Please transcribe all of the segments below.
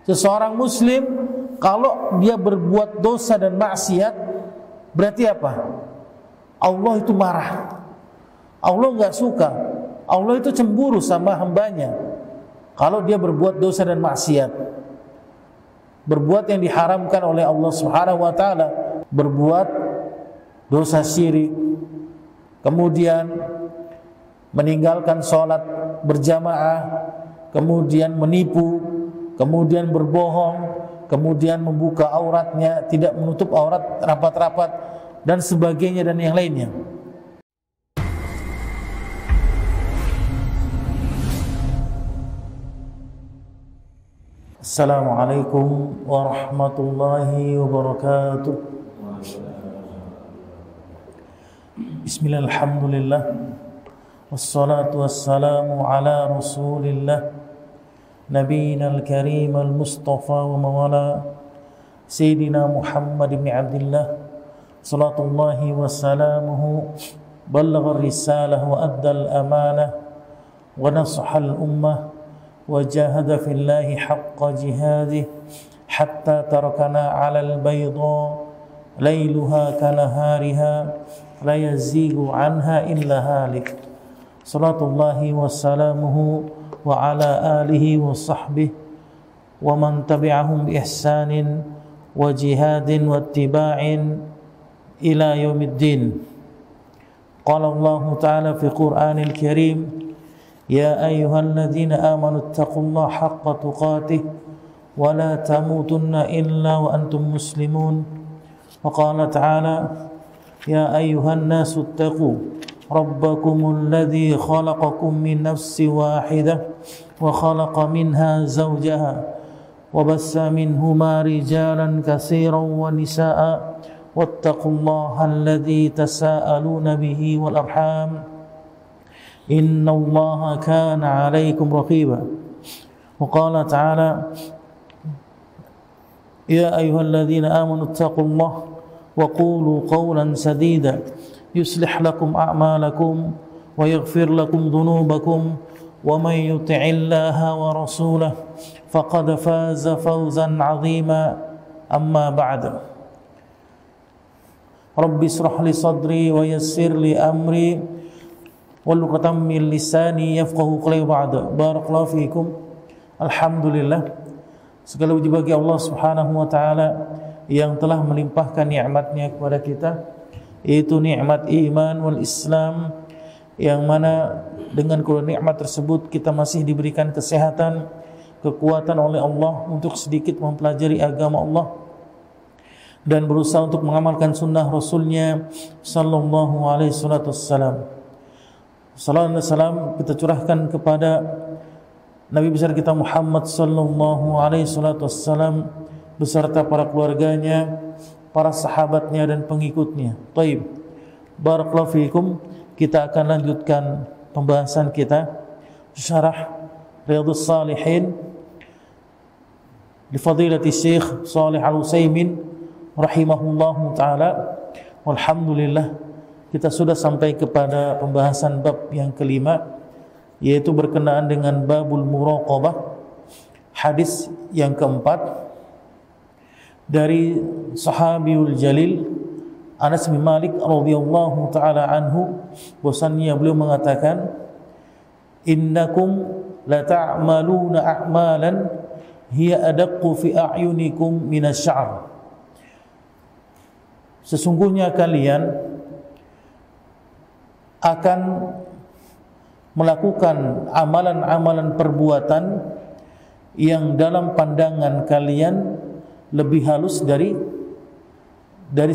Seseorang muslim kalau dia berbuat dosa dan maksiat, berarti apa? Allah itu marah, Allah enggak suka, Allah itu cemburu sama hambanya kalau dia berbuat dosa dan maksiat, berbuat yang diharamkan oleh Allah Subhanahu wa taala, berbuat dosa syirik, kemudian meninggalkan sholat berjamaah, kemudian menipu, kemudian berbohong, kemudian membuka auratnya, tidak menutup aurat rapat-rapat, dan sebagainya dan yang lainnya. Assalamualaikum warahmatullahi wabarakatuh. Bismillah, alhamdulillah, wassalatu wassalamu ala rasulillah, nabiyina al-karim al-mustafa wa mawala Sayyidina Muhammad ibn Abdillah salatullahi wa salamuhu, ballagha ar-risalah wa adda al-amanah wa nasaha al-ummah wa jahada fillahi haqqa jihadih hatta tarakana ala al-bayda layluha kanahariha la yazigu anha illa halik. Salatullahi wa salamuhu wa ala alihi wa sahbihi wa man tabi'ahum bi ihsanin wa jihadin wa ittiba'in ila yaumiddin. Qala Allah ta'ala fi Qur'anil Karim, ya ayyuhalladzina amanu ittaqullaha haqqa tuqatih wa la tamutunna illa wa antum muslimun. Wa qala ta'ala, ya ayyuhan nasu ittaqu rabbakumul ladzi khalaqakum min nafsin wahidah wa khalaqa minha zawjaha wa bassa minhuma rijalan katsiran wa nisaa'a wattaqullaha alladzi tasaaluna bihi wal arham innallaha kana 'alaikum raqiba. Wa qala ta'ala, ya ayyuhalladzina amanu ittaqullaha wa qulu qawlan sadida yuslih lakum a'malakum wa yaghfir lakum dhunubakum wa man yuti'illaha wa rasulahu faqad faza fawzan 'azima. Amma ba'du. Rabbi ishrah li sadri wa yassir li amri wahlul 'uqdatam min lisani yafqahu qawli. Ba'du. Barakallahu fiikum. Alhamdulillah, segala puji bagi Allah Subhanahu wa taala yang telah melimpahkan nikmat-Nya kepada kita, yaitu nikmat iman wal Islam, yang mana dengan kedua nikmat tersebut kita masih diberikan kesehatan, kekuatan oleh Allah untuk sedikit mempelajari agama Allah dan berusaha untuk mengamalkan sunnah Rasulnya sallallahu alaihi wasallam. Sallallahu alaihi wasallam kita curahkan kepada Nabi besar kita Muhammad sallallahu alaihi wasallam beserta para keluarganya, para sahabatnya dan pengikutnya. Taib. Barakallahu fiikum. Kita akan lanjutkan pembahasan kita syarah Riyadhus Shalihin li fadilati Syekh Shalih Al-Utsaimin rahimahullahu taala. Walhamdulillah, kita sudah sampai kepada pembahasan bab yang kelima, yaitu berkenaan dengan babul muraqabah, hadis yang keempat dari sahabiul jalil Anas bin Malik radhiyallahu taala anhu, bahwasannya beliau mengatakan, innakum la ta'maluna a'malan hiya adaqqu fi a'yunikum minasy-sya'r. Sesungguhnya kalian akan melakukan amalan-amalan perbuatan yang dalam pandangan kalian lebih halus dari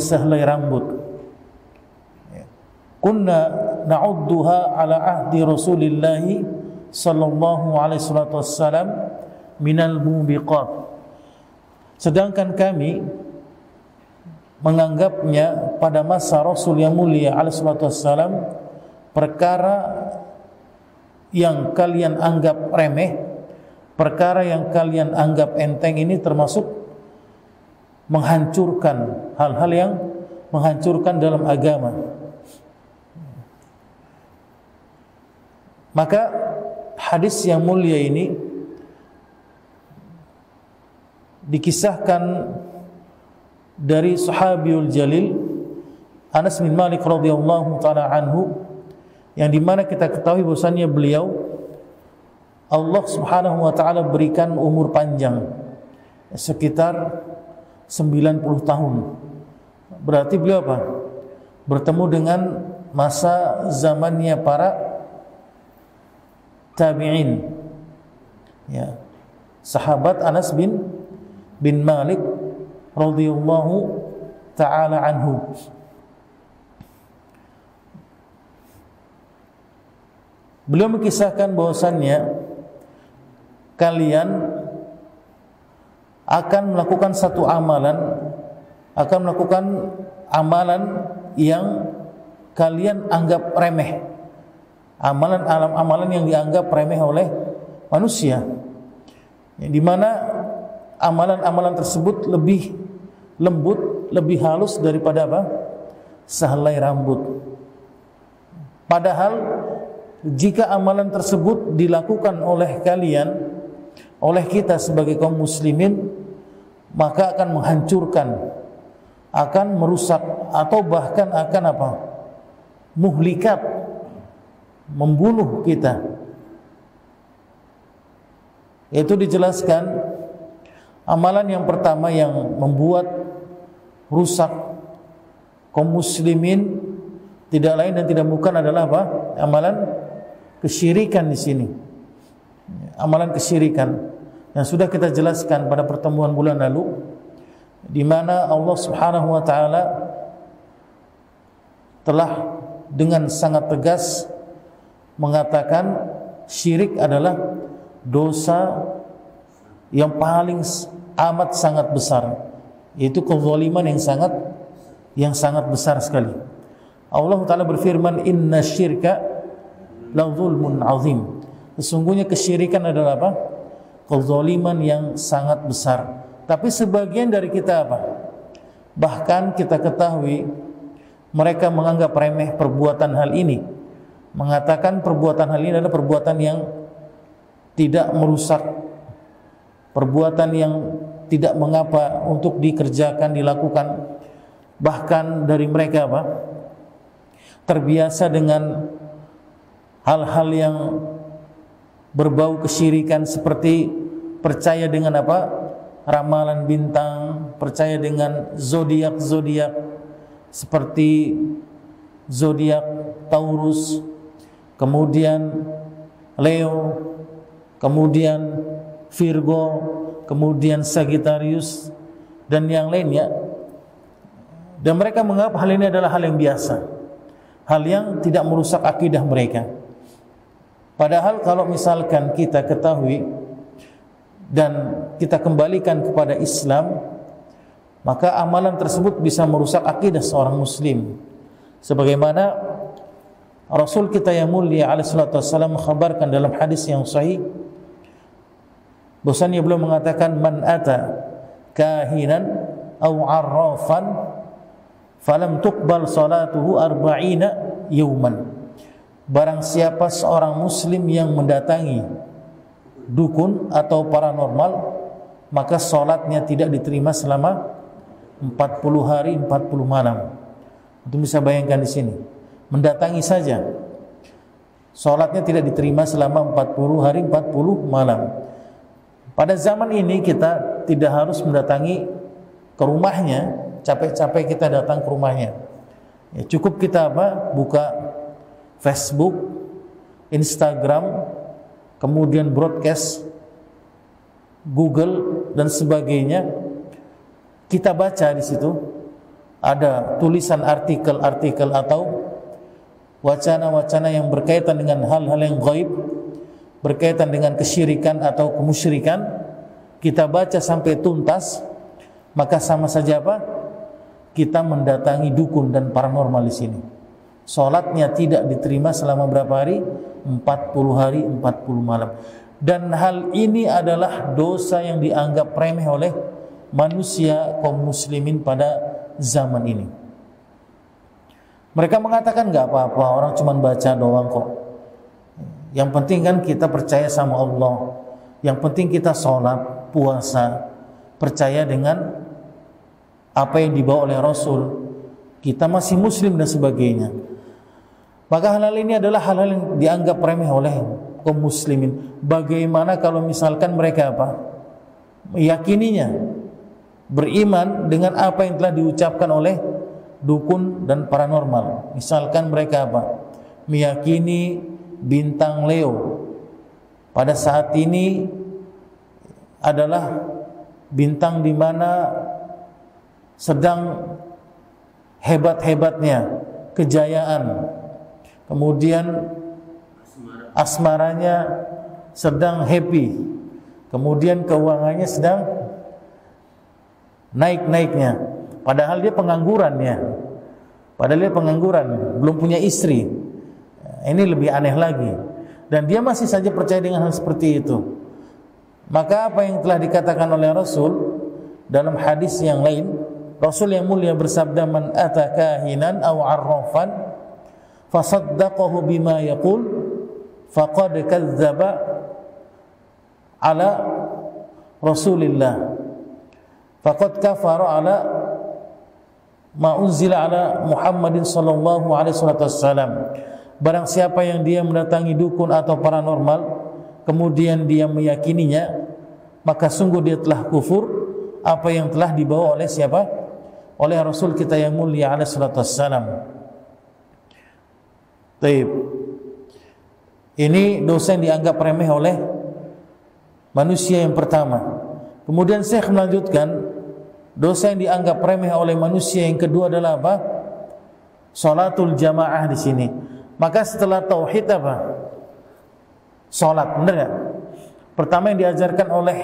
sehelai rambut. Kunna na'udduha ala ahdi Rasulillah sallallahu alaihi wasallam minal mubiqat. Sedangkan kami menganggapnya pada masa Rasul yang mulia alaihi wasallam perkara yang kalian anggap remeh, perkara yang kalian anggap enteng, ini termasuk menghancurkan, hal-hal yang menghancurkan dalam agama. Maka hadis yang mulia ini dikisahkan dari sahabiul jalil Anas bin Malik radhiyallahu taala anhu, yang dimana kita ketahui bahwasannya beliau Allah subhanahu wa ta'ala berikan umur panjang sekitar 90 tahun. Berarti beliau apa? Bertemu dengan masa zamannya para tabi'in, ya, sahabat Anas bin Malik radhiyallahu ta'ala anhu. Beliau mengisahkan bahwasannya kalian akan melakukan satu amalan, akan melakukan amalan yang kalian anggap remeh, amalan yang dianggap remeh oleh manusia, di mana amalan-amalan tersebut lebih lembut, lebih halus daripada apa? Sehelai rambut. Padahal jika amalan tersebut dilakukan oleh kalian, oleh kita sebagai kaum muslimin, maka akan menghancurkan, akan merusak, atau bahkan akan apa? Muhlikat, membunuh kita. Itu dijelaskan amalan yang pertama yang membuat rusak kaum muslimin tidak lain dan tidak bukan adalah apa? Amalan kesyirikan di sini. Amalan kesyirikan yang sudah kita jelaskan pada pertemuan bulan lalu, di mana Allah Subhanahu wa taala telah dengan sangat tegas mengatakan syirik adalah dosa yang paling amat sangat besar, yaitu kezaliman yang sangat besar sekali. Allah taala berfirman, inna syirka la zulmun azim. Sesungguhnya kesyirikan adalah apa? Kezaliman yang sangat besar. Tapi sebagian dari kita apa? Bahkan kita ketahui mereka menganggap remeh perbuatan hal ini, mengatakan perbuatan hal ini adalah perbuatan yang tidak merusak, perbuatan yang tidak mengapa untuk dikerjakan, dilakukan. Bahkan dari mereka apa? Terbiasa dengan hal-hal yang berbau kesyirikan, seperti percaya dengan apa? Ramalan bintang, percaya dengan zodiak seperti zodiak Taurus, kemudian Leo, kemudian Virgo, kemudian Sagittarius dan yang lainnya. Dan mereka menganggap hal ini adalah hal yang biasa, hal yang tidak merusak akidah mereka. Padahal kalau misalkan kita ketahui dan kita kembalikan kepada Islam, maka amalan tersebut bisa merusak akidah seorang muslim. Sebagaimana Rasul kita yang mulia alaihi salatu wassalam mengkhabarkan dalam hadis yang sahih, bahwasanya beliau mengatakan, man ata kahinan aw arrafan falam tuqbal salatuhu arba'ina yawman. Barang siapa seorang muslim yang mendatangi dukun atau paranormal, maka salatnya tidak diterima selama 40 hari 40 malam. Untuk bisa bayangkan di sini, mendatangi saja salatnya tidak diterima selama 40 hari 40 malam. Pada zaman ini kita tidak harus mendatangi ke rumahnya, capek-capek kita datang ke rumahnya. Ya, cukup kita apa? Buka Facebook, Instagram, kemudian broadcast, Google dan sebagainya. Kita baca di situ ada tulisan artikel-artikel atau wacana-wacana yang berkaitan dengan hal-hal yang gaib, berkaitan dengan kesyirikan atau kemusyrikan. Kita baca sampai tuntas, maka sama saja apa? Kita mendatangi dukun dan paranormal di sini. Salatnya tidak diterima selama berapa hari? 40 hari 40 malam. Dan hal ini adalah dosa yang dianggap remeh oleh manusia kaum muslimin pada zaman ini. Mereka mengatakan enggak apa-apa, orang cuma baca doang kok. Yang penting kan kita percaya sama Allah. Yang penting kita sholat, puasa. percaya dengan apa yang dibawa oleh Rasul, kita masih muslim dan sebagainya. Maka hal-hal ini adalah hal-hal yang dianggap remeh oleh kaum muslimin. Bagaimana kalau misalkan mereka meyakininya, beriman dengan apa yang telah diucapkan oleh dukun dan paranormal. Misalkan mereka meyakini bintang Leo pada saat ini adalah bintang di mana sedang hebat-hebatnya kejayaan, kemudian asmaranya sedang happy, kemudian keuangannya sedang naik-naiknya, padahal dia pengangguran, belum punya istri. Ini lebih aneh lagi, dan dia masih saja percaya dengan hal seperti itu. Maka apa yang telah dikatakan oleh Rasul dalam hadis yang lain, Rasul yang mulia bersabda, man ata kahinan aw arrafan fasaddaqahu bima yaqul faqad kadzdzaba ala Rasulillah faqad kafara ala ma unzila ala Muhammadin sallallahu alaihi wasallam. Barang siapa yang dia mendatangi dukun atau paranormal kemudian dia meyakininya, maka sungguh dia telah kufur apa yang telah dibawa oleh siapa? Oleh Rasul kita yang mulia alaihi salatu wassalam. Baik. Ini dosa yang dianggap remeh oleh manusia yang pertama. Kemudian Syekh melanjutkan, dosa yang dianggap remeh oleh manusia yang kedua adalah Salatul jamaah di sini. Maka setelah tauhid salat, benar enggak? Pertama yang diajarkan oleh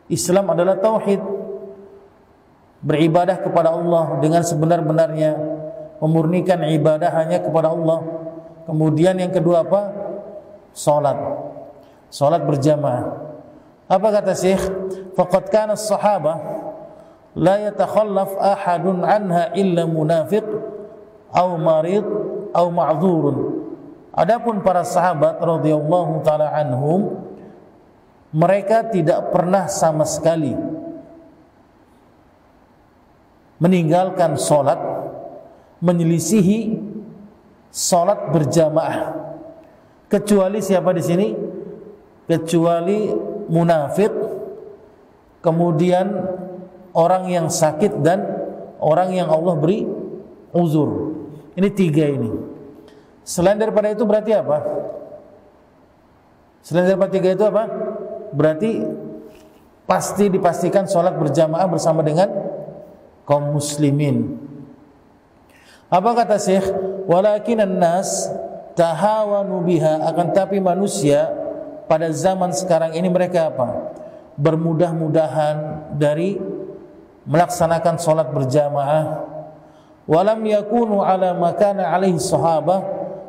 Islam adalah tauhid. Beribadah kepada Allah dengan sebenar-benarnya, memurnikan ibadah hanya kepada Allah. Kemudian yang kedua salat. Salat berjamaah. Apa kata Syekh? Faqad kana as-sahabah la yatakhallaf ahadun anha illa munafiq aw marid aw ma'dzurun. Adapun para sahabat radhiyallahu taala anhum, mereka tidak pernah sama sekali meninggalkan salat, menyelisihi salat berjamaah, kecuali siapa di sini? Kecuali munafik, kemudian orang yang sakit dan orang yang Allah beri uzur. Ini tiga ini. Selain daripada itu berarti apa? Selain daripada tiga itu berarti pasti dipastikan sholat berjamaah bersama dengan kaum muslimin. Apa kata Syekh? Walakinan nas tahawanu biha, akan tapi manusia pada zaman sekarang ini mereka bermudah-mudahan dari melaksanakan sholat berjamaah. Walam yakunu ala makana alaihi sahabah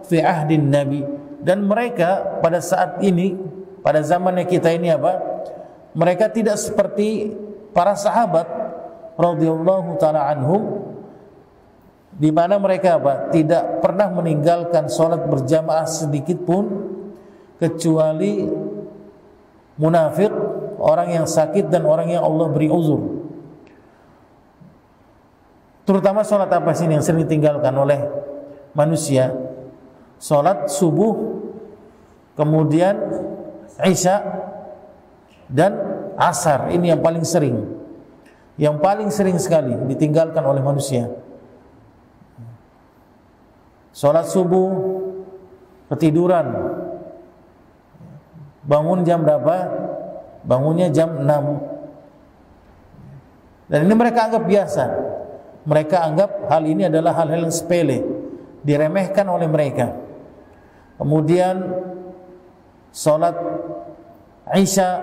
fi ahdin nabi, dan mereka pada saat ini, pada zamannya kita ini mereka tidak seperti para sahabat radhiyallahu taala anhum, di mana mereka tidak pernah meninggalkan salat berjamaah sedikit pun, kecuali munafik, orang yang sakit dan orang yang Allah beri uzur. Terutama sholat apa sih yang sering ditinggalkan oleh manusia? Sholat subuh, kemudian isya dan asar. Ini yang paling sering, yang paling sering sekali ditinggalkan oleh manusia. Sholat subuh, ketiduran, bangun jam berapa? Bangunnya jam 6. Dan ini mereka anggap biasa. Mereka anggap hal ini adalah hal-hal yang sepele, diremehkan oleh mereka. Kemudian sholat isya,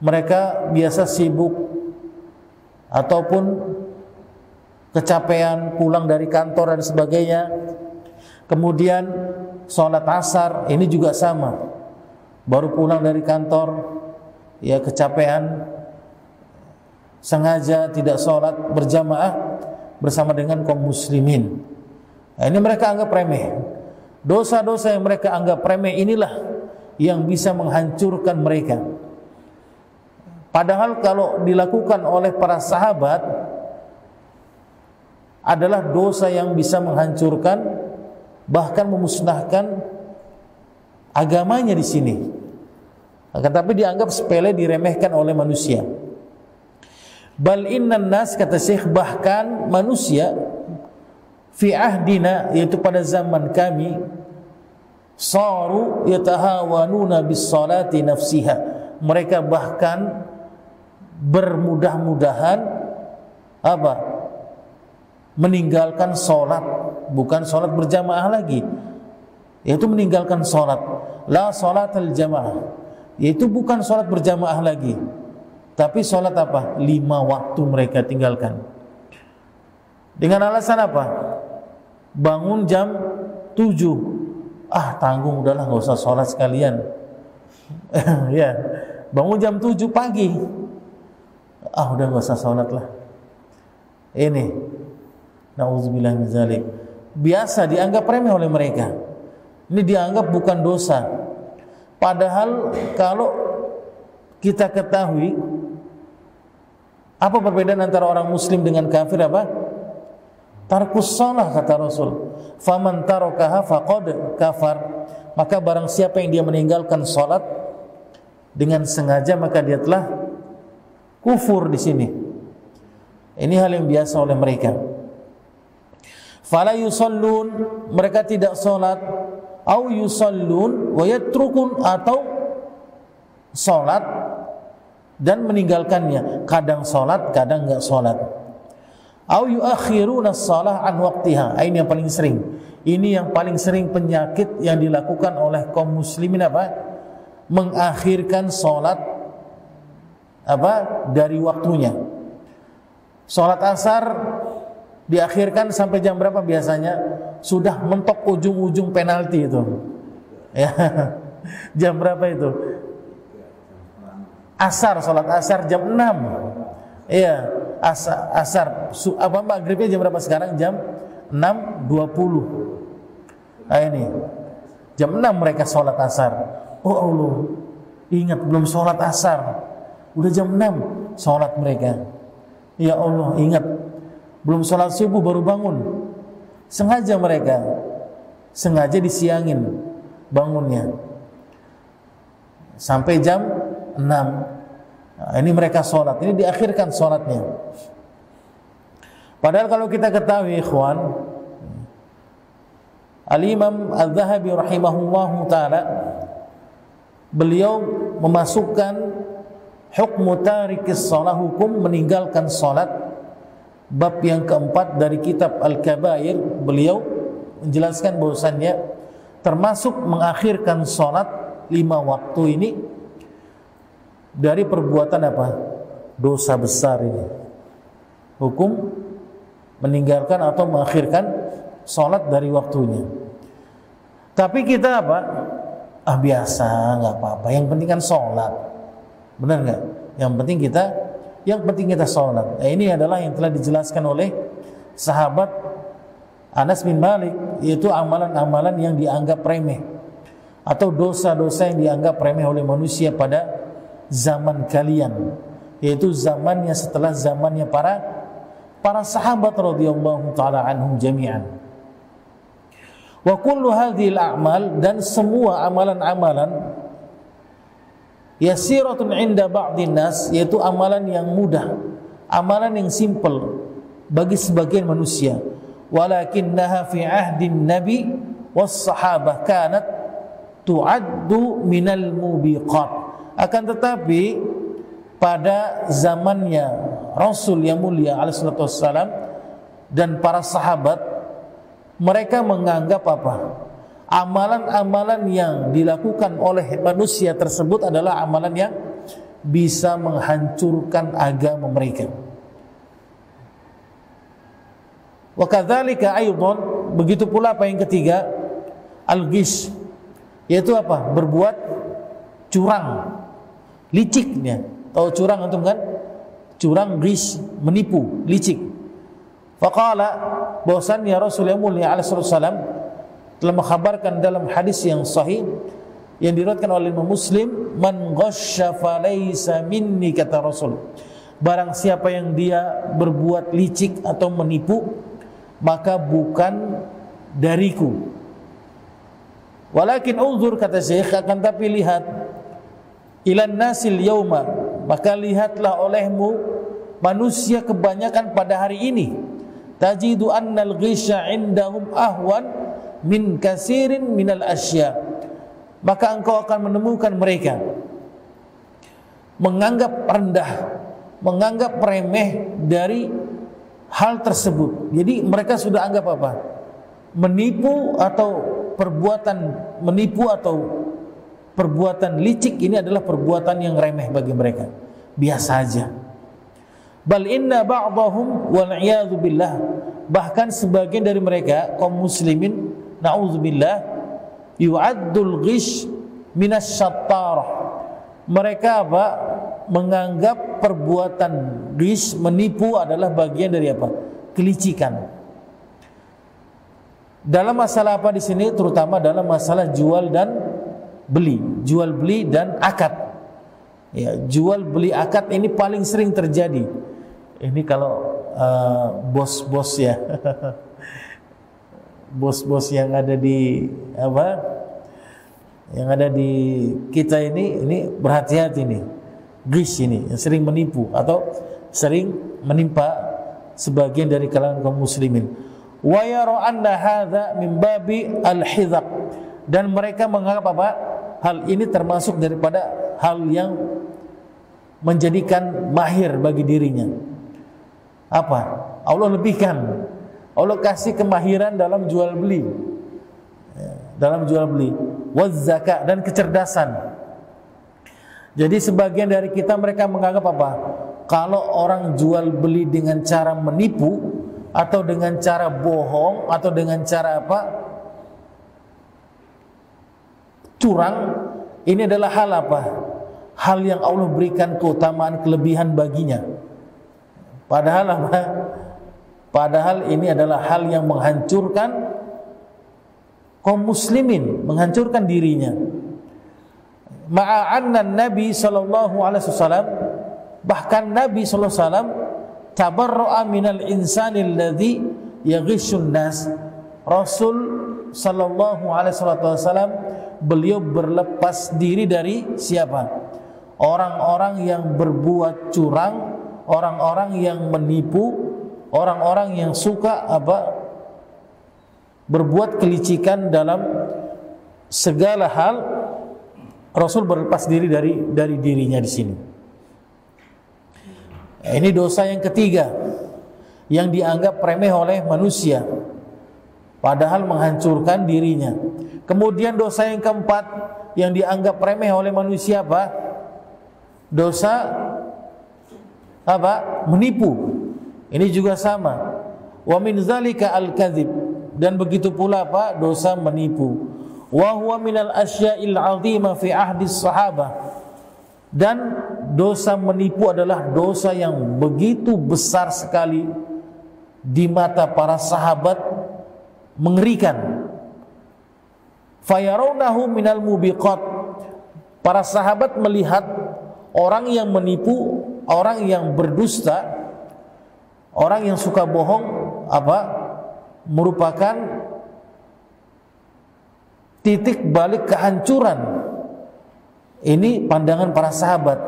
mereka biasa sibuk ataupun kecapean pulang dari kantor dan sebagainya. Kemudian sholat asar, ini juga sama, baru pulang dari kantor, ya kecapean, sengaja tidak sholat berjamaah bersama dengan kaum muslimin. Nah, ini mereka anggap remeh. Dosa-dosa yang mereka anggap remeh inilah yang bisa menghancurkan mereka. Padahal kalau dilakukan oleh para sahabat adalah dosa yang bisa menghancurkan, bahkan memusnahkan agamanya di sini. Tetapi dianggap sepele, diremehkan oleh manusia. Bal innan nas, kata Syekh, bahkan manusia fi ahdina, yaitu pada zaman kami, saru yatahawanuna bis salati nafsiha, mereka bahkan bermudah-mudahan apa? Meninggalkan salat, bukan salat berjamaah lagi, yaitu meninggalkan salat, la salatal jamaah, yaitu bukan salat berjamaah lagi, tapi salat apa? 5 waktu mereka tinggalkan. Dengan alasan apa? Bangun jam 7, tanggung, udahlah nggak usah salat sekalian. Ya, bangun jam 7 pagi, udah nggak usah salat lah. Ini, na'udzubillah min dzalik, biasa dianggap remeh oleh mereka. Ini dianggap bukan dosa. Padahal kalau kita ketahui apa perbedaan antara orang muslim dengan kafir, apa? Tarkus shalah, kata Rasul. Faman tarakaha faqad kafar. Maka barang siapa yang dia meninggalkan salat dengan sengaja, maka dia telah kufur di sini. Ini hal yang biasa oleh mereka. Fala yusallun, mereka tidak salat, au yusallun wa yatrukun, atau salat dan meninggalkannya, kadang salat, kadang enggak salat. Au yuakhiruna shalah an waqtiha, ini yang paling sering. Ini yang paling sering penyakit yang dilakukan oleh kaum muslimin, apa? Mengakhirkan salat dari waktunya. Salat asar diakhirkan sampai jam berapa biasanya? Sudah mentok ujung-ujung penalti itu. Ya. Jam berapa itu? Asar, salat asar jam 6. Iya, asar. Maghribnya jam berapa sekarang? Jam 6.20. Ini jam 6 mereka salat asar. Oh Allah, ingat belum salat asar, udah jam 6 salat mereka. Ya Allah, ingat belum salat subuh baru bangun. Sengaja mereka, sengaja disiangin bangunnya sampai jam 6. Ini mereka salat, ini diakhirkan salatnya. Padahal kalau kita ketahui, ikhwan, Al-Imam Al-Zahabi rahimahullahu ta'ala, beliau memasukkan hukmu tarikis shalah, hukum meninggalkan salat, bab yang keempat dari kitab Al-Kabair. Beliau menjelaskan bahwasannya termasuk mengakhirkan salat 5 waktu ini dari perbuatan apa? Dosa besar ini. Hukum meninggalkan atau mengakhirkan salat dari waktunya. Tapi kita apa? Biasa, nggak apa-apa. Yang penting kan salat. Benar nggak? Yang penting kita salat. Ini adalah yang telah dijelaskan oleh sahabat Anas bin Malik, yaitu amalan-amalan yang dianggap remeh atau dosa-dosa yang dianggap remeh oleh manusia pada zaman kalian, yaitu zamannya setelah zamannya para sahabat radhiyallahu taala anhum jami'an. Wa kullu hadhil a'mal, dan semua amalan-amalan yasiratun 'inda ba'dhin nas, yaitu amalan yang mudah, amalan yang simple bagi sebagian manusia. Walakinnaha fi 'ahdin nabi was sahabah kanat tu'addu minal mubiqat. Akan tetapi pada zamannya Rasul yang mulia alaihi salatu wassalam dan para sahabat, mereka menganggap apa? Amalan-amalan yang dilakukan oleh manusia tersebut adalah amalan yang bisa menghancurkan agama mereka. Wa kadzalika aidan, begitu pula apa yang ketiga, al-ghish, yaitu apa? Berbuat curang, liciknya. Tahu curang antum kan? Curang, ghish, menipu, licik. Faqala, bahwasannya Rasul yang mulia alaihi wasallam telah mengkhabarkan dalam hadis yang sahih, yang diriwayatkan oleh Imam Muslim, man ghasya falaysa minni, kata Rasul. Barang siapa yang dia berbuat licik atau menipu, maka bukan dariku. Walakin unzur, kata Syekh, akan tapi lihat, ilan nasil yauma, maka lihatlah olehmu manusia kebanyakan pada hari ini, tajidu annal ghisya indahum ahwan min kasirin minal asya, maka engkau akan menemukan mereka menganggap rendah, menganggap remeh dari hal tersebut. Jadi mereka sudah anggap apa? Menipu atau perbuatan licik ini adalah perbuatan yang remeh bagi mereka, biasa aja. Bal inna ba'dahum wal iyadzu billah, bahkan sebagian dari mereka kaum muslimin, na'udzubillah, yu'addul ghish minas syattarah. Mereka apa? Menganggap perbuatan ghish, menipu, adalah bagian dari apa? Kelicikan. Dalam masalah apa di sini? Terutama dalam masalah jual beli dan akad. Ya, jual beli akad ini paling sering terjadi. Ini kalau bos-bos ya, bos-bos yang ada di yang ada di kita ini berhati-hati nih. Ghish ini yang sering menipu atau sering menimpa sebagian dari kalangan kaum muslimin. Wa yara anna hadza min babi al-hidhaq, dan mereka menganggap apa? Hal ini termasuk daripada hal yang menjadikan mahir bagi dirinya. Apa? Allah lebihkan, Allah kasih kemahiran dalam jual beli, dalam jual beli, waz zakat, dan kecerdasan. Jadi sebagian dari kita, mereka menganggap apa? Kalau orang jual beli dengan cara menipu, atau dengan cara bohong, atau dengan cara apa? Curang, ini adalah hal apa? Hal yang Allah berikan keutamaan, kelebihan baginya. Padahal apa? Padahal ini adalah hal yang menghancurkan kaum muslimin, menghancurkan dirinya. Ma'anna Nabi sallallahu alaihi wasallam, bahkan Nabi sallallahu alaihi wasallam tabarra'a minal insani alladhi yaghishun nas. Rasul sallallahu alaihi wasallam, beliau berlepas diri dari siapa? Orang-orang yang berbuat curang, orang-orang yang menipu, orang-orang yang suka apa? Berbuat kelicikan dalam segala hal. Rasul berlepas diri dari dirinya di sini. Ini dosa yang ketiga yang dianggap remeh oleh manusia, padahal menghancurkan dirinya. Kemudian dosa yang keempat yang dianggap remeh oleh manusia apa? Dosa apa? Menipu. Ini juga sama. Wa min zalika al-kadzib, dan begitu pula apa? Dosa menipu. Wa huwa minal asya'il 'azima fi ahdi sahabah, dan dosa menipu adalah dosa yang begitu besar sekali di mata para sahabat, mengerikan. Fayarawnahu minal mubiqat, para sahabat melihat orang yang menipu, orang yang berdusta, orang yang suka bohong apa? Merupakan titik balik kehancuran. Ini pandangan para sahabat.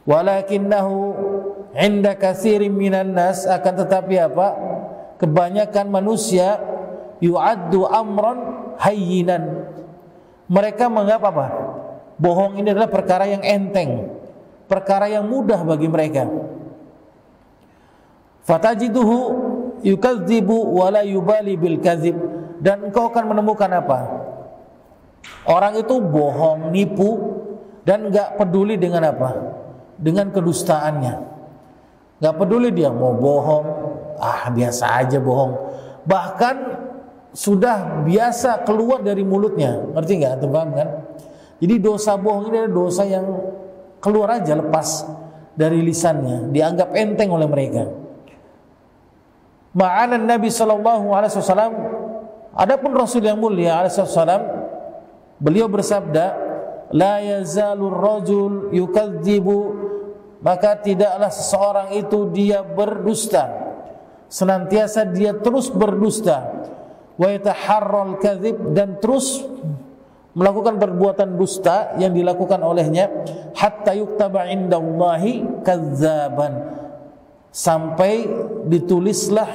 Walakinnahu 'inda katsirin minan nas, akan tetapi apa? Kebanyakan manusia yu'addu amran hayyinan. Mereka menganggap apa? Bohong ini adalah perkara yang enteng, perkara yang mudah bagi mereka. Fatajiduhu yukadzibu wa la yubali bil kadzib, dan engkau akan menemukan apa? Orang itu bohong, nipu, dan gak peduli dengan apa? Dengan kedustaannya. Gak peduli dia mau bohong, biasa aja bohong. Bahkan sudah biasa keluar dari mulutnya. Ngerti gak? Antum paham kan? Jadi dosa bohong ini adalah dosa yang keluar aja, lepas dari lisannya, dianggap enteng oleh mereka. Ma'anan Nabi sallallahu alaihi wasallam, adapun Rasul yang mulia alaihi wasallam, Beliau bersabda, la yazalur rajul yukadzibu, maka tidaklah seseorang itu dia berdusta, senantiasa dia terus berdusta, wa yataharral kadzib, dan terus melakukan perbuatan dusta yang dilakukan olehnya, hatta yuktaba indallahi kadzaban, sampai ditulislah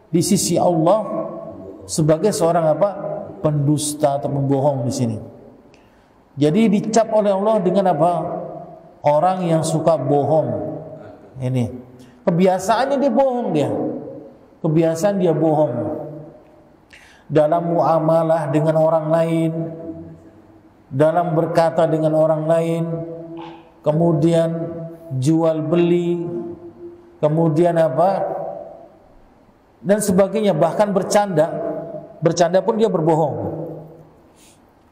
di sisi Allah sebagai seorang apa? Pendusta atau pembohong di sini. Jadi dicap oleh Allah dengan apa? Orang yang suka bohong. Ini kebiasaannya dia bohong dia. Kebiasaan dia bohong. Dalam muamalah dengan orang lain, dalam berkata dengan orang lain, kemudian jual beli, kemudian apa? Dan sebagainya, bahkan bercanda pun dia berbohong.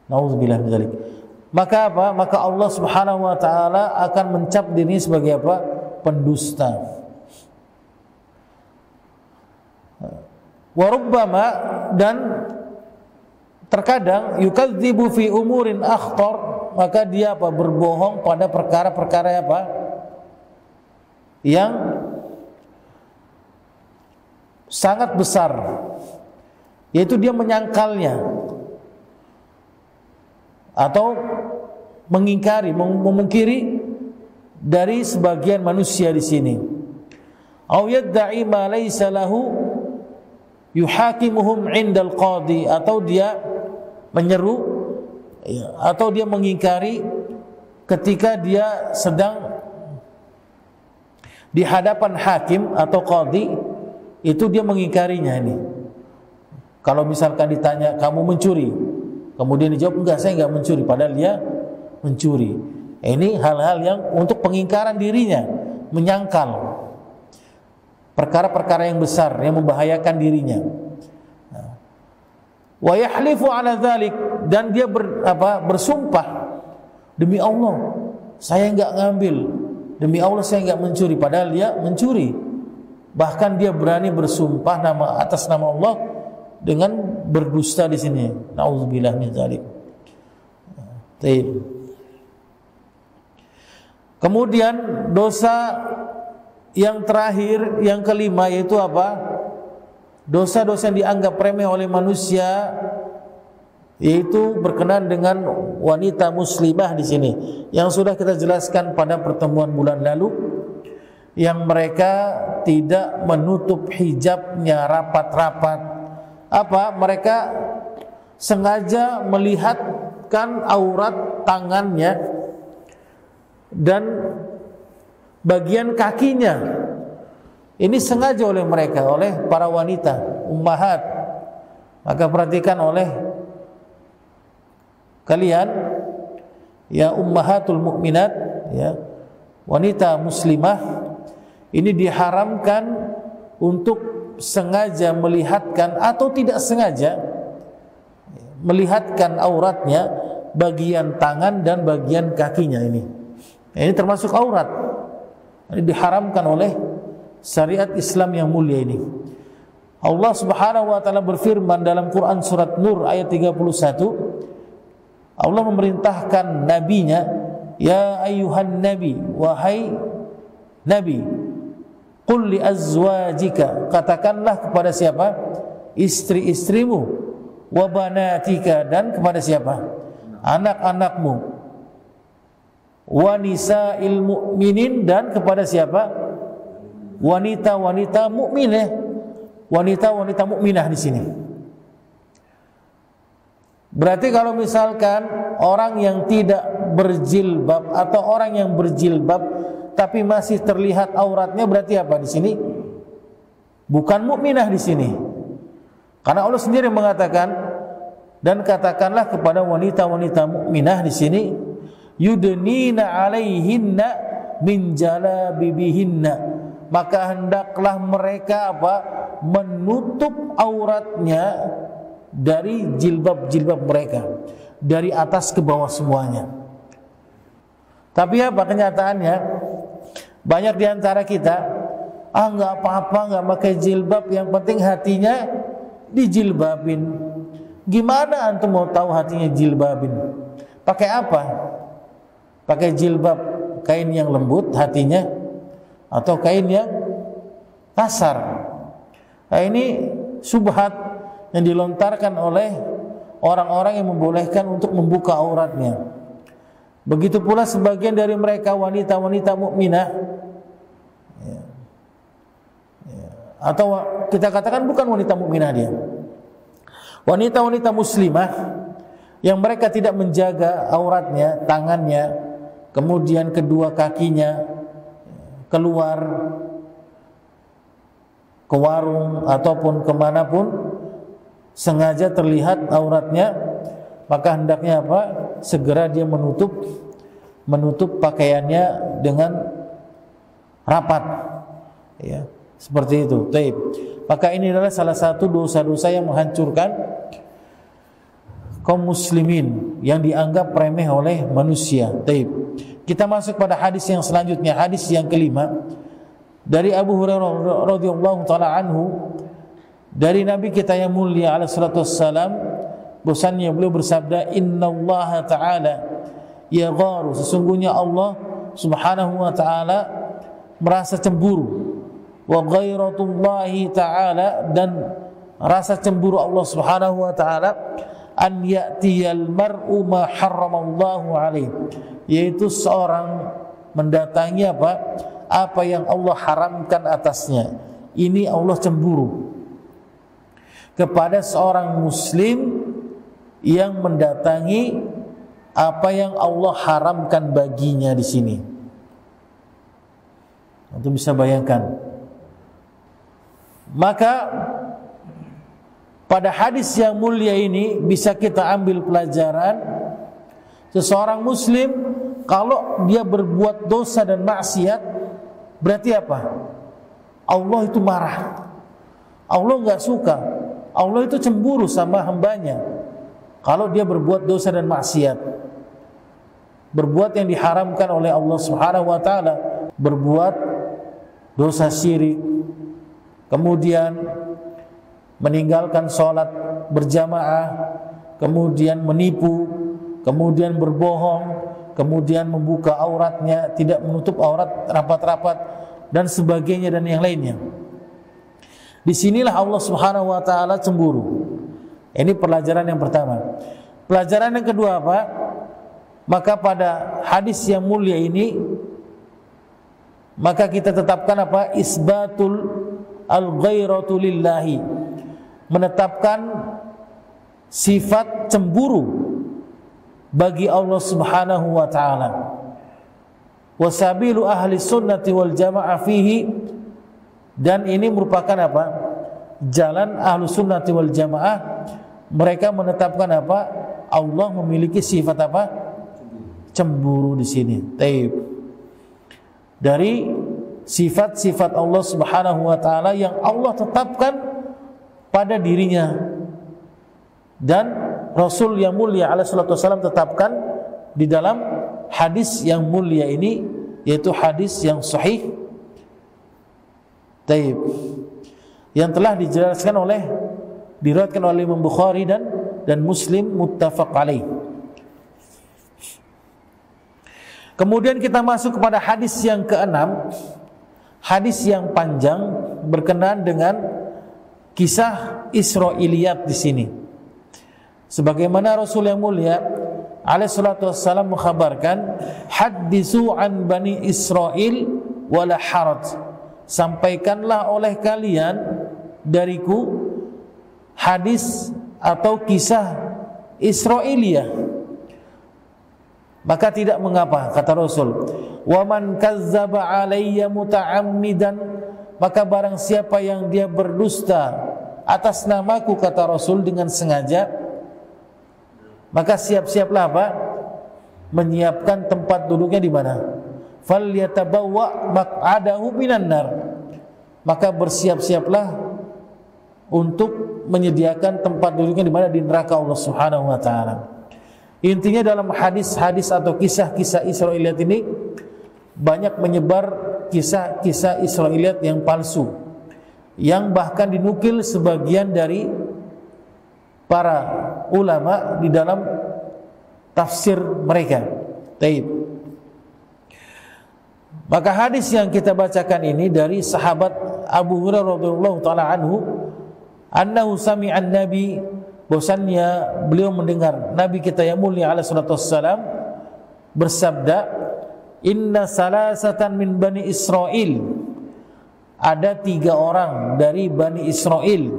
Nauzubillah min dzalik. Maka apa? Maka Allah Subhanahu wa taala akan mencap dirinya sebagai apa? Pendusta. Wa rubbama, dan terkadang yukadzibu fi umurin akhtar, maka dia apa? Berbohong pada perkara-perkara apa? Yang sangat besar, yaitu dia menyangkalnya atau mengingkari, memungkiri dari sebagian manusia di sini. Au yadda'i ma laysa lahu yuhakimuhum 'indal qadi, atau dia menyeru atau dia mengingkari ketika dia sedang di hadapan hakim atau qadi, itu dia mengingkarinya ini. Kalau misalkan ditanya, kamu mencuri? Kemudian dijawab, enggak, saya enggak mencuri, padahal dia mencuri. Ini hal-hal yang untuk pengingkaran dirinya, menyangkal perkara-perkara yang besar yang membahayakan dirinya. Wa yahlifu 'ala dzalik, dan dia bersumpah, demi Allah saya enggak ngambil, demi Allah saya enggak mencuri, padahal dia mencuri. Bahkan dia berani bersumpah atas nama Allah dengan berdusta di sini. Nauzubillah min dzalik. Kemudian dosa yang terakhir, yang kelima, yaitu apa? Dosa-dosa yang dianggap remeh oleh manusia, yaitu berkenaan dengan wanita muslimah di sini, yang sudah kita jelaskan pada pertemuan bulan lalu, yang mereka tidak menutup hijabnya rapat-rapat. Apa? Mereka sengaja melihatkan aurat tangannya dan bagian kakinya. Ini sengaja oleh mereka, oleh para wanita ummahat. Maka perhatikan oleh kalian, ya ummahatul mukminat, ya wanita muslimah, ini diharamkan untuk sengaja melihatkan atau tidak sengaja melihatkan auratnya, bagian tangan dan bagian kakinya ini. Ini termasuk aurat. Ini diharamkan oleh syariat Islam yang mulia ini. Allah Subhanahu wa taala berfirman dalam Quran surat Nur ayat 31. Allah memerintahkan nabinya, ya ayyuhan nabi, wahai nabi, qul li azwajika, katakanlah kepada siapa? Istri-istrimu, wa banatika, dan kepada siapa? Anak-anakmu, wa nisa'il mu'minin, dan kepada siapa? Wanita-wanita mukminah, wanita-wanita mukminah di sini. Berarti kalau misalkan orang yang tidak berjilbab atau orang yang berjilbab tapi masih terlihat auratnya, berarti apa di sini? Bukan mukminah di sini. Karena Allah sendiri mengatakan, dan katakanlah kepada wanita-wanita mukminah di sini, yudnina 'alaihinna min jalabibihinna, maka hendaklah mereka apa? Menutup auratnya dari jilbab-jilbab mereka, dari atas ke bawah semuanya. Tapi apa kenyataannya? Banyak di antara kita, nggak apa-apa, nggak pakai jilbab, yang penting hatinya dijilbabin. Gimana antum mau tahu hatinya jilbabin? Pakai apa? Pakai jilbab kain yang lembut hatinya atau kain yang kasar? Nah, ini syubhat yang dilontarkan oleh orang-orang yang membolehkan untuk membuka auratnya. Begitu pula sebagian dari mereka wanita-wanita mukminah, atau kita katakan bukan wanita mukminah dia, wanita-wanita muslimah yang mereka tidak menjaga auratnya, tangannya, kemudian kedua kakinya keluar ke warung ataupun kemanapun sengaja terlihat auratnya, maka hendaknya apa? Segera dia menutup pakaiannya dengan rapat, ya, seperti itu. Taib. Maka ini adalah salah satu dosa-dosa yang menghancurkan kaum muslimin yang dianggap remeh oleh manusia. Taib. Kita masuk pada hadis yang selanjutnya, hadis yang kelima dari Abu Hurairah radhiyallahu taala anhu, dari Nabi kita yang mulia alaihi salatu wassalam, bahwasanya beliau bersabda, innallaha ta'ala yagharu, sesungguhnya Allah subhanahu wa ta'ala merasa cemburu, wa ghairatullahi ta'ala, dan rasa cemburu Allah subhanahu wa ta'ala, an ya'tiyal mar'u ma harramallahu alaih, yaitu seorang mendatangi apa yang Allah haramkan atasnya. Ini Allah cemburu kepada seorang muslim yang mendatangi apa yang Allah haramkan baginya di sini. Untuk bisa bayangkan. Maka pada hadis yang mulia ini bisa kita ambil pelajaran, seseorang muslim kalau dia berbuat dosa dan maksiat, berarti apa? Allah itu marah, Allah enggak suka, Allah itu cemburu sama hambanya kalau dia berbuat dosa dan maksiat, berbuat yang diharamkan oleh Allah Subhanahu wa taala, berbuat dosa syirik, kemudian meninggalkan sholat berjamaah, kemudian menipu, kemudian berbohong, kemudian membuka auratnya, tidak menutup aurat rapat-rapat, dan sebagainya dan yang lainnya. Disinilah Allah Subhanahu wa taala cemburu. Ini pelajaran yang pertama. Pelajaran yang kedua apa? Maka pada hadis yang mulia ini, maka kita tetapkan apa? Isbatul al-ghairatu lillahi, menetapkan sifat cemburu bagi Allah Subhanahu wa taala. Wasabilu ahli sunnati wal jamaah fihi, dan ini merupakan apa? Jalan ahlu sunnati wal jamaah, mereka menetapkan apa? Allah memiliki sifat apa? Cemburu di sini. Taib. Dari sifat-sifat Allah Subhanahu wa taala yang Allah tetapkan pada dirinya, dan Rasul yang mulia alaihi salatu wasallam tetapkan di dalam hadis yang mulia ini, yaitu hadis yang sahih. Taib. Yang telah dijelaskan diriwayatkan oleh Imam Bukhari dan Muslim, muttafaq alaih. Kemudian kita masuk kepada hadis yang keenam, hadis yang panjang berkenaan dengan kisah Israiliyat di sini. Sebagaimana Rasul yang mulia alaihi salatu wassalam mengkhabarkan, haditsu an bani Israil wala haraj, sampaikanlah oleh kalian dariku hadis atau kisah Israiliyah, maka tidak mengapa, kata Rasul. Wa man kazzaba alayya muta'ammidan, maka barang siapa yang dia berdusta atas namaku, kata Rasul, dengan sengaja, maka siap-siaplah apa? Menyiapkan tempat duduknya di mana? Falyatabawwa maq'adahu minan nar, maka bersiap-siaplah untuk menyediakan tempat duduknya di mana? Di neraka Allah Subhanahu wa taala. Intinya dalam hadis-hadis atau kisah-kisah Israiliyat ini banyak menyebar kisah-kisah Israiliyat yang palsu, yang bahkan dinukil sebagian dari para ulama di dalam tafsir mereka. Taib. Maka hadis yang kita bacakan ini dari sahabat Abu Hurairah radhiyallahu taala anhu, annahu sami'an nabi, bahwasannya beliau mendengar Nabi kita yang mulia alaihi salatu wassalam bersabda, inna salasatan min bani Israel, ada 3 orang dari Bani Israel,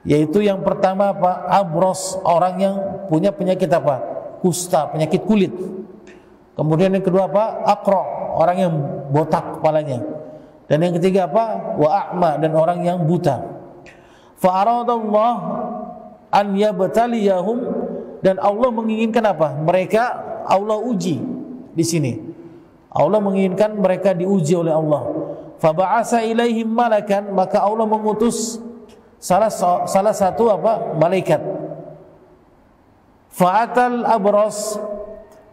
yaitu yang pertama apa? Abros, orang yang punya penyakit apa? Kusta, penyakit kulit. Kemudian yang kedua apa? Aqra, orang yang botak kepalanya. Dan yang ketiga apa? Wa a'ma, dan orang yang buta. Fa aradallah an yabtaliyahum, dan Allah menginginkan apa? Mereka Allah uji di sini. Allah menginginkan mereka diuji oleh Allah. Fa ba'asa ilaihim malakan, maka Allah mengutus salah satu apa? Malaikat. Fa'atal abras,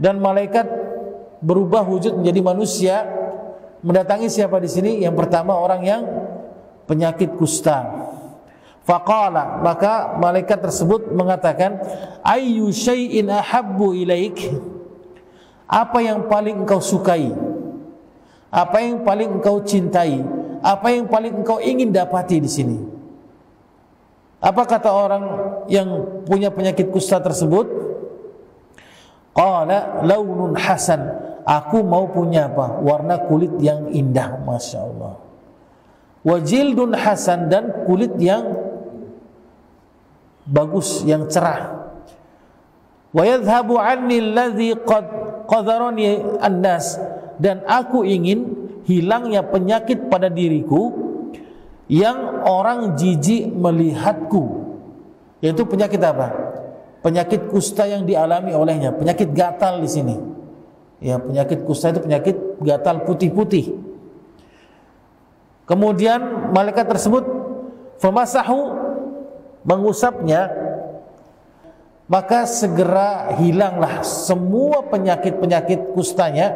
dan malaikat berubah wujud menjadi manusia, mendatangi siapa di sini? Yang pertama orang yang penyakit kusta. Faqala, maka malaikat tersebut mengatakan, ayyu syai'in ahabbu ilaik, apa yang paling engkau sukai, apa yang paling engkau cintai, apa yang paling engkau ingin dapati di sini? Apa kata orang yang punya penyakit kusta tersebut? Qala launun hasan, aku mau punya apa? Warna kulit yang indah, masya Allah. Wa jildun hasan, dan kulit yang bagus, yang cerah. Wa yadhhabu anni alladhi qad qadharani an-nas, dan aku ingin hilangnya penyakit pada diriku yang orang jijik melihatku. Yaitu penyakit apa? Penyakit kusta yang dialami olehnya, penyakit gatal di sini. Ya, penyakit kusta itu penyakit gatal putih-putih. Kemudian malaikat tersebut famasahu, mengusapnya, maka segera hilanglah semua penyakit-penyakit kustanya,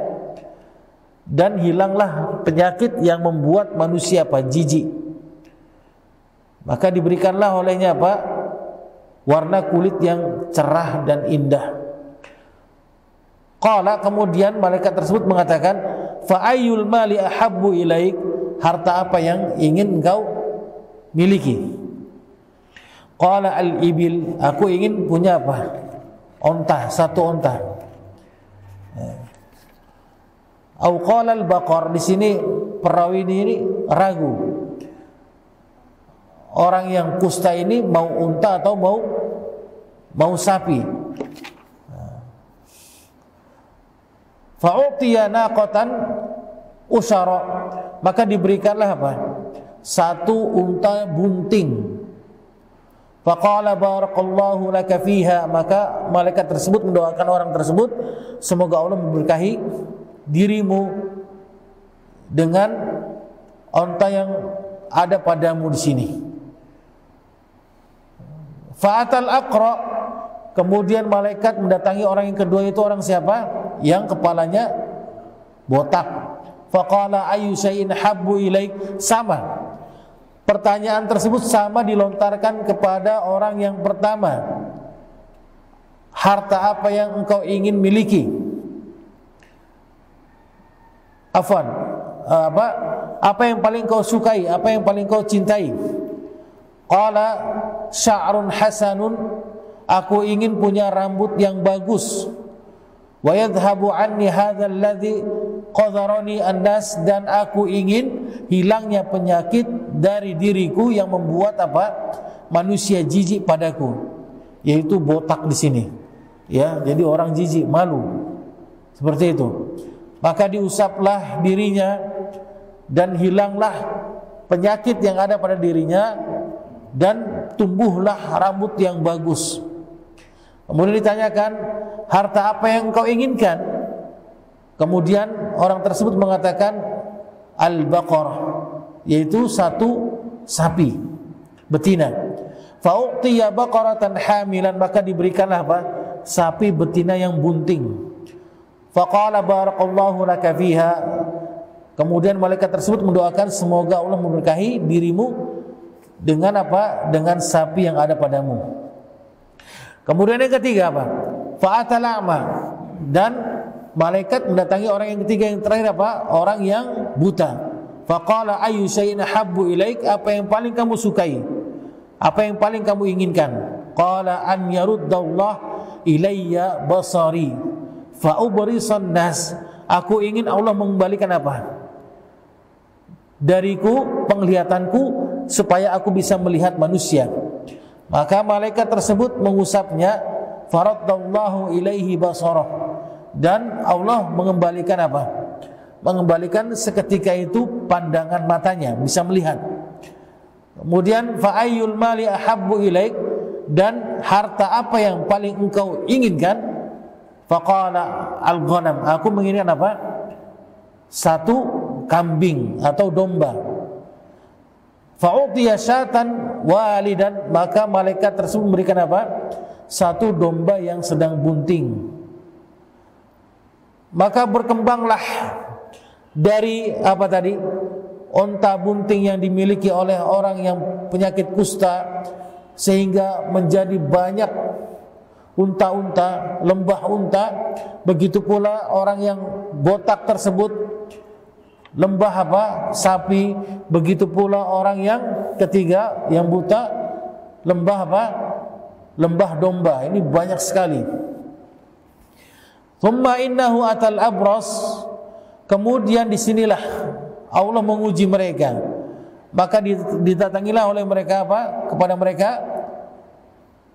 dan hilanglah penyakit yang membuat manusia apa? Jijik. Maka diberikanlah olehnya apa? Warna kulit yang cerah dan indah. Qala, kemudian malaikat tersebut mengatakan, fa ayyul mali ahabbu ilaik, harta apa yang ingin engkau miliki? Qala al-ibil, aku ingin punya apa? Onta, 1 onta. Au qala al-baqar, di sini perawi ini ragu. Orang yang kusta ini mau unta atau mau sapi. Fa'utiya naqatan usyara, maka diberikanlah apa? 1 unta bunting. Faqala barakallahu laka fiha, maka malaikat tersebut mendoakan orang tersebut, semoga Allah memberkahi dirimu dengan unta yang ada padamu di sini. Fa'atal aqra, kemudian malaikat mendatangi orang yang kedua, itu orang siapa? Yang kepalanya botak. Faqala ayyu syai'in habbu ilaik, sama. Pertanyaan tersebut sama dilontarkan kepada orang yang pertama. Harta apa yang engkau ingin miliki? Afwan, apa yang paling kau sukai, apa yang paling kau cintai? Qala sya'run hasanun, aku ingin punya rambut yang bagus. Wa yadhhabu anni hadzal ladzi qadharani an-nas, dan aku ingin hilangnya penyakit dari diriku yang membuat apa? Manusia jijik padaku, yaitu botak di sini. Ya, jadi orang jijik, malu. Seperti itu. Maka diusaplah dirinya dan hilanglah penyakit yang ada pada dirinya, dan tumbuhlah rambut yang bagus. Kemudian ditanyakan, harta apa yang kau inginkan? Kemudian orang tersebut mengatakan al-baqarah, yaitu 1 sapi betina. Fa'u'tiya baqaratan hamilan, maka diberikanlah apa? Sapi betina yang bunting. Faqala barakallahu laka fiha, kemudian malaikat tersebut mendoakan, semoga Allah memberkahi dirimu dengan apa? Dengan sapi yang ada padamu. Kemudian yang ketiga apa? Fa'atal a'ma, dan malaikat mendatangi orang yang ketiga, yang terakhir apa? Orang yang buta. Faqala ayyu syai'in habbu ilaik, apa yang paling kamu sukai? Apa yang paling kamu inginkan? Qala an yaruddallah ilayya basari fa ubrisan nas. Aku ingin Allah mengembalikan apa? Dariku, penglihatanku, supaya aku bisa melihat manusia. Maka malaikat tersebut mengusapnya, faraddallahu ilaihi basarah, dan Allah mengembalikan apa? Mengembalikan seketika itu pandangan matanya, bisa melihat. Kemudian fa ayyul mali ahabbu ilaik, dan harta apa yang paling engkau inginkan? Faqala al-ghanam, aku menginginkan apa? Satu kambing atau domba. Fa'utiya syatan walidan, maka malaikat tersebut memberikan apa? Satu domba yang sedang bunting. Maka berkembanglah dari apa tadi? Onta bunting yang dimiliki oleh orang yang penyakit kusta, sehingga menjadi banyak unta-unta, lembah unta. Begitu pula orang yang botak tersebut, lembah apa? Sapi. Begitu pula orang yang ketiga, yang buta, lembah apa? Lembah domba. Ini banyak sekali. Thumma innahu atal abras, kemudian disinilah Allah menguji mereka. Maka didatangilah oleh mereka apa? Kepada mereka.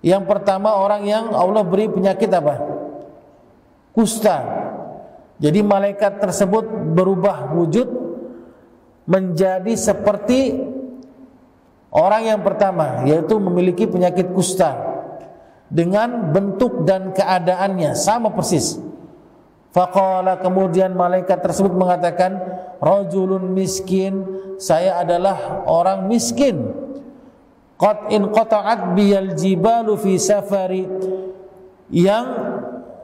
Yang pertama, orang yang Allah beri penyakit apa? Kusta. Jadi malaikat tersebut berubah wujud menjadi seperti orang yang pertama, yaitu memiliki penyakit kusta, dengan bentuk dan keadaannya sama persis. Faqala, kemudian malaikat tersebut mengatakan, rajulun miskin, saya adalah orang miskin. Qad inqata'at biyal jibalu fi safari, yang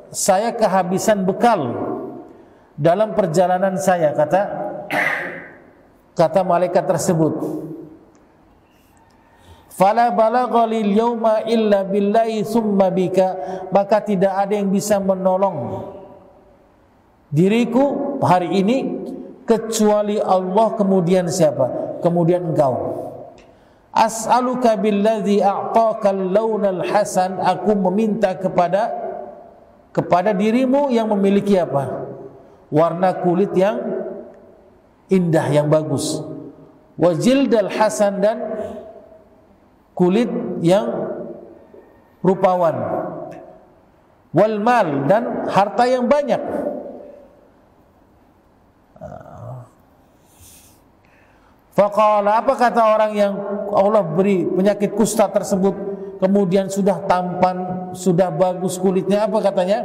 saya kehabisan bekal dalam perjalanan saya, kata malaikat tersebut. Fala balagha lil yawma illa billahi summa bika, maka tidak ada yang bisa menolong diriku hari ini kecuali Allah, kemudian siapa? Kemudian engkau. As'aluka billadzi a'taka al-launal hasan, aku meminta kepada dirimu yang memiliki apa? Warna kulit yang indah, yang bagus. Wa jildal hasan, dan kulit yang rupawan. Wal mal, dan harta yang banyak. Faqala, apa kata orang yang Allah beri penyakit kusta tersebut, kemudian sudah tampan, sudah bagus kulitnya, apa katanya?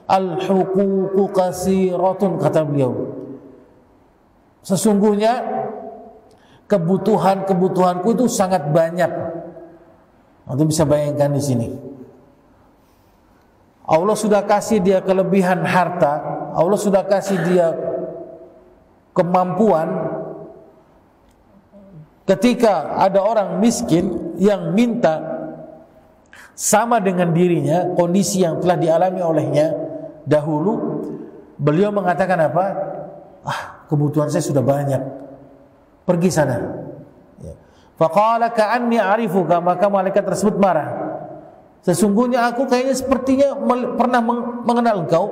Al-huququ katsiratun, kata beliau. Sesungguhnya kebutuhanku itu sangat banyak. Anda bisa bayangkan di sini. Allah sudah kasih dia kelebihan harta, Allah sudah kasih dia kemampuan. Ketika ada orang miskin yang minta sama dengan dirinya kondisi yang telah dialami olehnya dahulu, beliau mengatakan apa? Kebutuhan saya sudah banyak, pergi sana. Faqala ka'anni a'rifuka, maka malaikat tersebut marah. Sesungguhnya aku kayaknya sepertinya pernah mengenal engkau.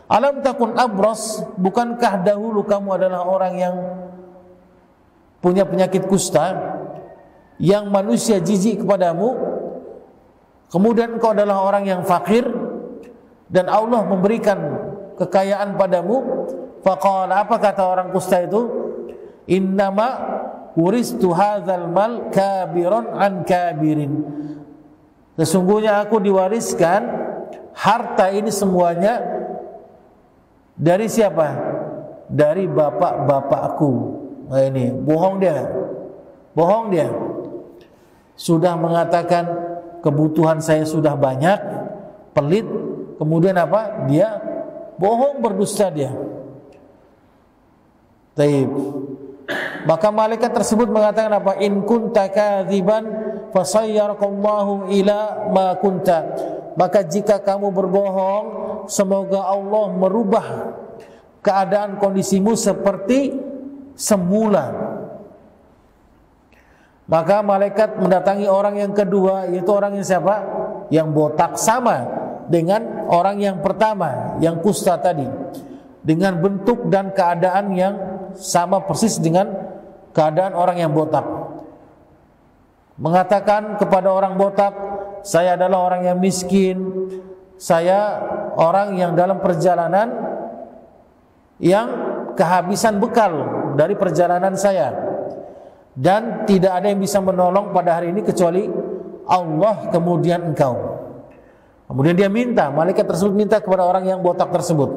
Alam takun abras, bukankah dahulu kamu adalah orang yang punya penyakit kusta, yang manusia jijik kepadamu, kemudian engkau adalah orang yang fakir dan Allah memberikan kekayaan padamu. Faqala, apa kata orang kusta itu? Innama wuristu hadzal mal kabiran an kabirin, sesungguhnya aku diwariskan harta ini semuanya dari siapa? Dari bapak-bapakku. Nah ini bohong dia, sudah mengatakan kebutuhan saya sudah banyak, pelit, kemudian apa? Dia bohong, berdusta dia. Taib. Maka malaikat tersebut mengatakan apa? In kunta kadziban fasayyarakallahu ila ma kunta. Maka jika kamu berbohong, semoga Allah merubah keadaan kondisimu seperti semula. Maka malaikat mendatangi orang yang kedua, yaitu orang yang siapa? Yang botak, sama dengan orang yang pertama, yang kusta tadi, dengan bentuk dan keadaan yang sama persis dengan keadaan orang yang botak. Mengatakan kepada orang botak, saya adalah orang yang miskin, saya orang yang dalam perjalanan yang kehabisan bekal dari perjalanan saya, dan tidak ada yang bisa menolong pada hari ini kecuali Allah kemudian engkau. Kemudian dia minta, malaikat tersebut minta kepada orang yang botak tersebut.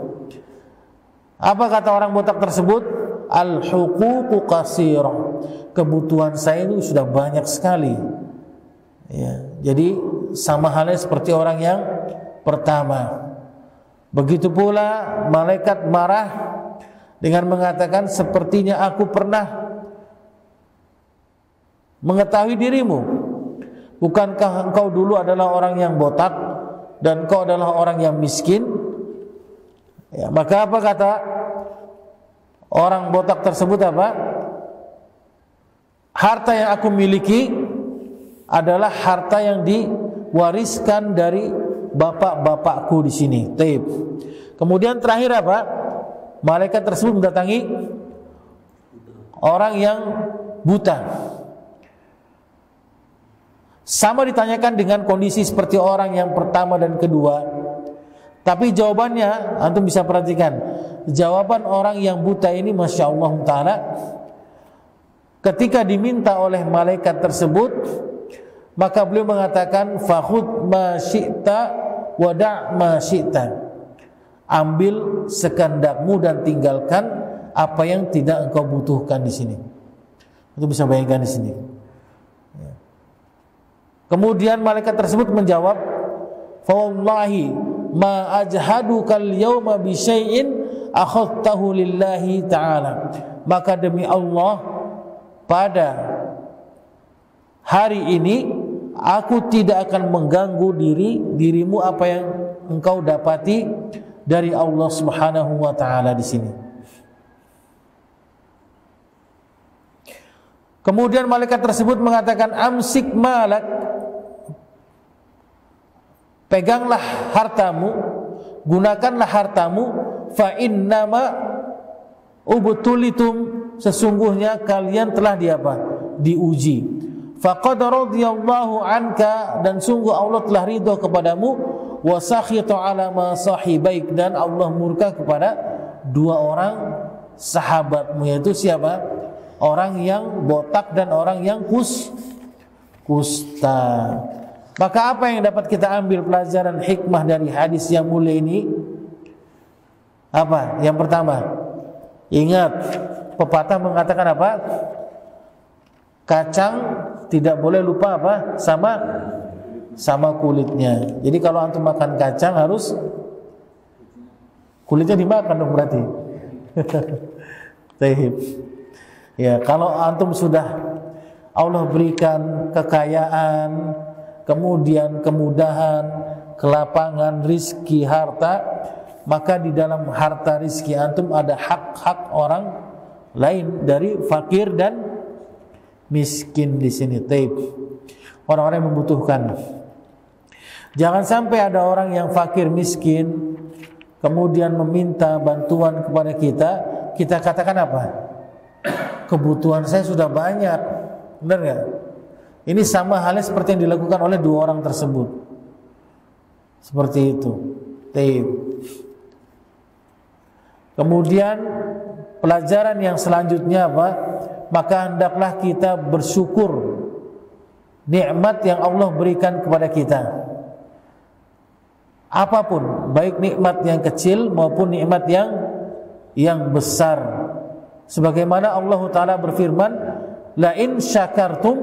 Apa kata orang botak tersebut? Al-huququ qasirah. Kebutuhan saya ini sudah banyak sekali. Ya, jadi sama halnya seperti orang yang pertama. Begitu pula malaikat marah dengan mengatakan, sepertinya aku pernah mengetahui dirimu. Bukankah engkau dulu adalah orang yang botak dan engkau adalah orang yang miskin? Ya, maka apa kata orang botak tersebut? Apa? Harta yang aku miliki adalah harta yang diwariskan dari bapak-bapakku di sini. Taib. Kemudian terakhir apa? Malaikat tersebut mendatangi orang yang buta. Sama ditanyakan dengan kondisi seperti orang yang pertama dan kedua. Tapi jawabannya, antum bisa perhatikan, jawaban orang yang buta ini, Masya Allah Ta'ala, ketika diminta oleh malaikat tersebut, maka beliau mengatakan, fakhud ma syi'ta wada' ma syi'ta. Ambil sekandakmu dan tinggalkan apa yang tidak engkau butuhkan di sini. Itu bisa bayangkan di sini. Kemudian malaikat tersebut menjawab, fa wallahi ma ajhaduka al-yawma bi syai'in akhadtahu lillahi ta'ala. Maka demi Allah, pada hari ini aku tidak akan mengganggu dirimu apa yang engkau dapati dari Allah Subhanahu wa taala di sini. Kemudian malaikat tersebut mengatakan, amsik malak, peganglah hartamu, gunakanlah hartamu, fa innama ubtulitum, sesungguhnya kalian telah diuji. Faqad radhiyallahu anka, dan sungguh Allah telah ridha kepadamu, wa sakhita ala ma sahibaik, dan Allah murka kepada dua orang sahabatmu, yaitu siapa? Orang yang botak dan orang yang kusta. Maka apa yang dapat kita ambil pelajaran hikmah dari hadis yang mulia ini? Apa? Yang pertama, ingat pepatah mengatakan apa? Kacang tidak boleh lupa apa? Sama kulitnya. Jadi kalau antum makan kacang harus kulitnya dimakan dong berarti. Ya, kalau antum sudah Allah berikan kekayaan, kemudian kemudahan, kelapangan, rizki, harta, maka di dalam harta rizki antum ada hak-hak orang lain dari fakir dan miskin di sini. Taib. Orang-orang yang membutuhkan. Jangan sampai ada orang yang fakir miskin kemudian meminta bantuan kepada kita katakan apa? Kebutuhan saya sudah banyak. Benar nggak? Ini sama halnya seperti yang dilakukan oleh dua orang tersebut. Seperti itu. Taib. Kemudian pelajaran yang selanjutnya apa? Maka hendaklah kita bersyukur nikmat yang Allah berikan kepada kita. Apapun, baik nikmat yang kecil maupun nikmat yang besar. Sebagaimana Allah Ta'ala berfirman, la in syakartum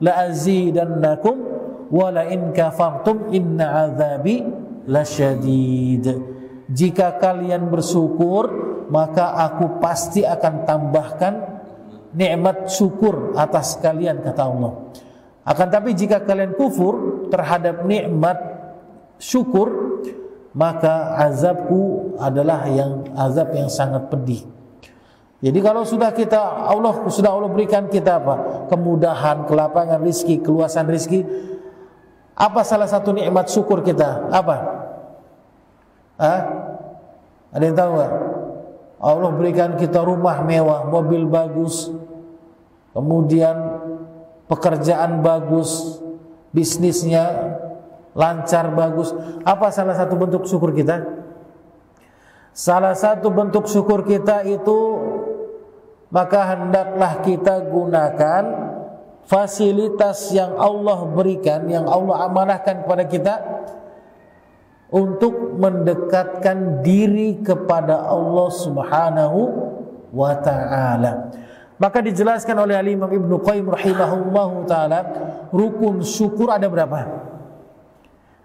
la azidannakum wa la in kafartum inna azabi lasyadid. Jika kalian bersyukur, maka aku pasti akan tambahkan nikmat syukur atas kalian, kata Allah. Akan tapi jika kalian kufur terhadap nikmat syukur, maka azabku adalah azab yang sangat pedih. Jadi kalau Allah sudah berikan kita apa? Kemudahan, kelapangan rizki, keluasan rizki. Apa salah satu nikmat syukur kita? Apa? Ada yang tahu nggak? Allah berikan kita rumah mewah, mobil bagus, kemudian pekerjaan bagus, bisnisnya lancar bagus. Apa salah satu bentuk syukur kita? Salah satu bentuk syukur kita itu, maka hendaklah kita gunakan fasilitas yang Allah berikan, yang Allah amanahkan kepada kita, untuk mendekatkan diri kepada Allah Subhanahu wa ta'ala. Maka dijelaskan oleh Imam Ibnu Qayyim rahimahullahu ta'ala, rukun syukur ada berapa?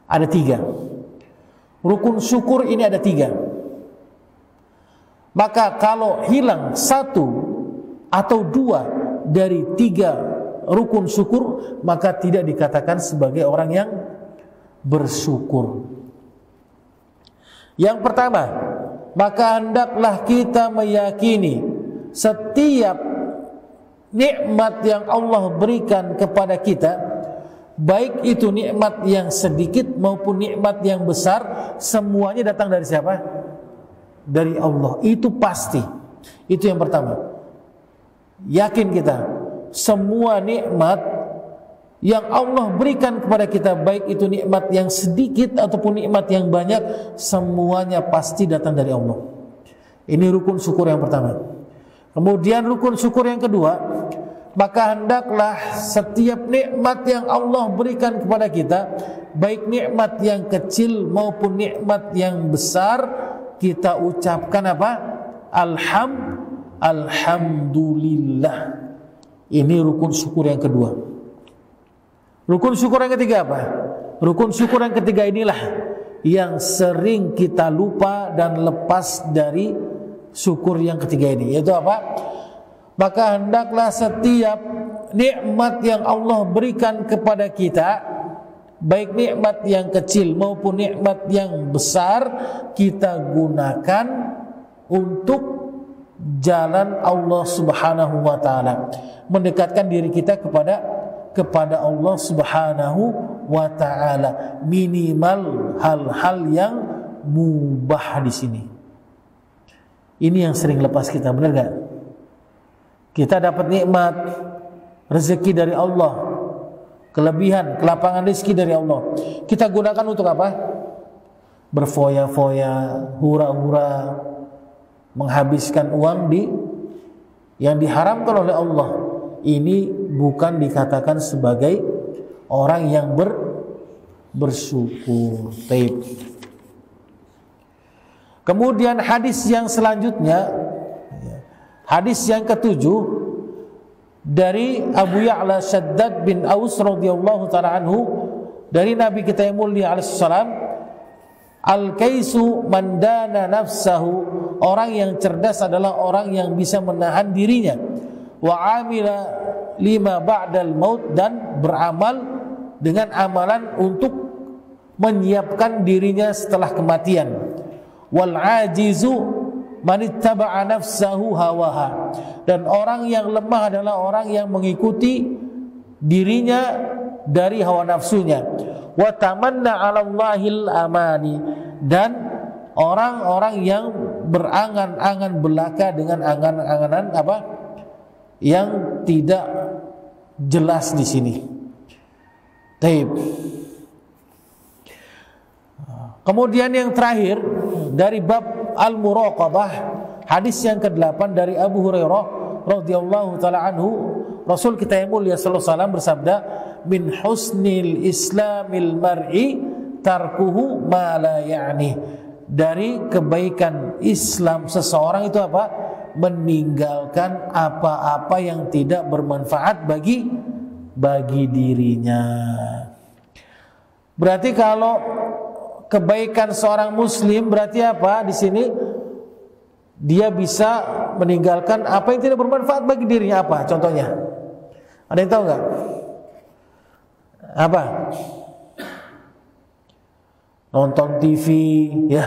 Ada 3. Rukun syukur ini ada 3. Maka kalau hilang 1 atau 2 dari 3 rukun syukur, maka tidak dikatakan sebagai orang yang bersyukur. Yang pertama, maka hendaklah kita meyakini setiap nikmat yang Allah berikan kepada kita, baik itu nikmat yang sedikit maupun nikmat yang besar, semuanya datang dari siapa? Dari Allah. Itu pasti. Itu yang pertama. Yakin kita, semua nikmat yang Allah berikan kepada kita, baik itu nikmat yang sedikit ataupun nikmat yang banyak, semuanya pasti datang dari Allah. Ini rukun syukur yang pertama. Kemudian rukun syukur yang kedua, maka hendaklah setiap nikmat yang Allah berikan kepada kita, baik nikmat yang kecil maupun nikmat yang besar, kita ucapkan apa? Alhamdulillah. Ini rukun syukur yang kedua. Rukun syukur yang ketiga apa? Rukun syukur yang ketiga inilah yang sering kita lupa dan lepas dari syukur yang ketiga ini, yaitu apa? Maka hendaklah setiap nikmat yang Allah berikan kepada kita, baik nikmat yang kecil maupun nikmat yang besar, kita gunakan untuk jalan Allah Subhanahu wa ta'ala, mendekatkan diri kita kepada Allah Subhanahu wa ta'ala, minimal hal-hal yang mubah di sini. Ini yang sering lepas kita, benar gak? Kita dapat nikmat rezeki dari Allah, kelebihan, kelapangan rezeki dari Allah, kita gunakan untuk apa? Berfoya-foya, hura-hura, menghabiskan uang yang diharamkan oleh Allah. Ini bukan dikatakan sebagai orang yang bersyukur. Taib. Kemudian hadis yang selanjutnya, hadis yang ketujuh dari Abu Ya'la Shaddad bin Aus radhiyallahu ta'ala anhu, dari Nabi kita yang mulia alaihi salam, al-kaisu man dana nafsahu, orang yang cerdas adalah orang yang bisa menahan dirinya, wa amila lima ba'dal maut, dan beramal dengan amalan untuk menyiapkan dirinya setelah kematian. Wal ajizu man ittaba'a nafsahu hawaha, dan orang yang lemah adalah orang yang mengikuti dirinya dari hawa nafsunya. Wa tamanna 'ala Allahil amani, dan orang-orang yang berangan-angan belaka dengan angan-anganan apa? Yang tidak jelas di sini. Taib. Kemudian yang terakhir dari bab al-muraqabah, hadis yang ke-8 dari Abu Hurairah radhiyallahu taala anhu, Rasul kita yang mulia sallallahu alaihi wasallam bersabda, min husnil islamil mar'i tarkuhu ma la ya'ni, dari kebaikan Islam seseorang itu apa? Meninggalkan apa-apa yang tidak bermanfaat bagi dirinya. Berarti kalau kebaikan seorang muslim berarti apa di sini? Dia bisa meninggalkan apa yang tidak bermanfaat bagi dirinya. Apa contohnya? Ada yang tahu nggak? Apa? Nonton TV, ya.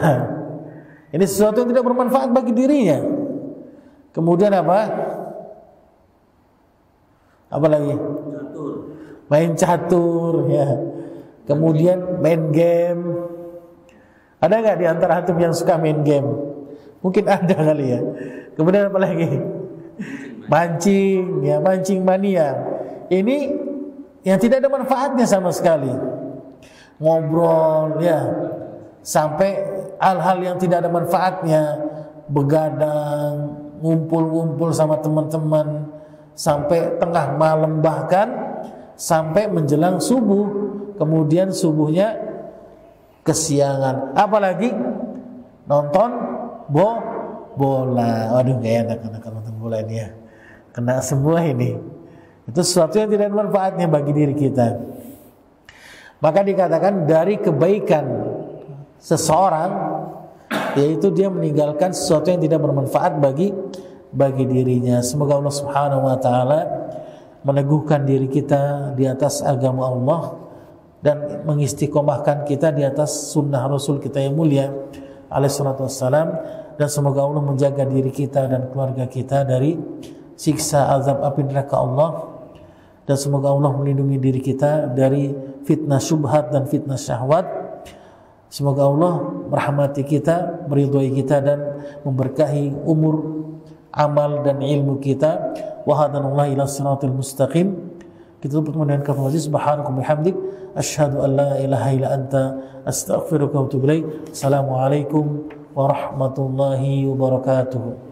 Ini sesuatu yang tidak bermanfaat bagi dirinya. Kemudian apa? Apa lagi? Catur. Main catur, ya. Kemudian main game. Ada nggak di antara antum yang suka main game? Mungkin ada kali ya. Kemudian apa lagi? Mancing, ya, mancing mania. Ini yang tidak ada manfaatnya sama sekali. Ngobrol, ya, sampai hal-hal yang tidak ada manfaatnya, begadang, ngumpul-ngumpul sama teman-teman sampai tengah malam, bahkan sampai menjelang subuh, kemudian subuhnya kesiangan. Apalagi nonton bola. Waduh, gak enak anak nonton bola ini ya. Kena semua ini. Itu sesuatu yang tidak ada manfaatnya bagi diri kita. Maka dikatakan dari kebaikan seseorang yaitu dia meninggalkan sesuatu yang tidak bermanfaat bagi dirinya. Semoga Allah Subhanahu wa taala meneguhkan diri kita di atas agama Allah dan mengistiqomahkan kita di atas sunnah Rasul kita yang mulia alaihi salatu wassalam, dan semoga Allah menjaga diri kita dan keluarga kita dari siksa azab api neraka Allah, dan semoga Allah melindungi diri kita dari fitnah syubhat dan fitnah syahwat. Semoga Allah merahmati kita, meridhai kita, dan memberkahi umur, amal dan ilmu kita. Wa hadanallahu ila siratal mustaqim. Kita tutup dengan kalimat subhanaka bihamdik asyhadu an la ilaha illa anta astaghfiruka wa atubu ilaik. Assalamualaikum warahmatullahi wabarakatuh.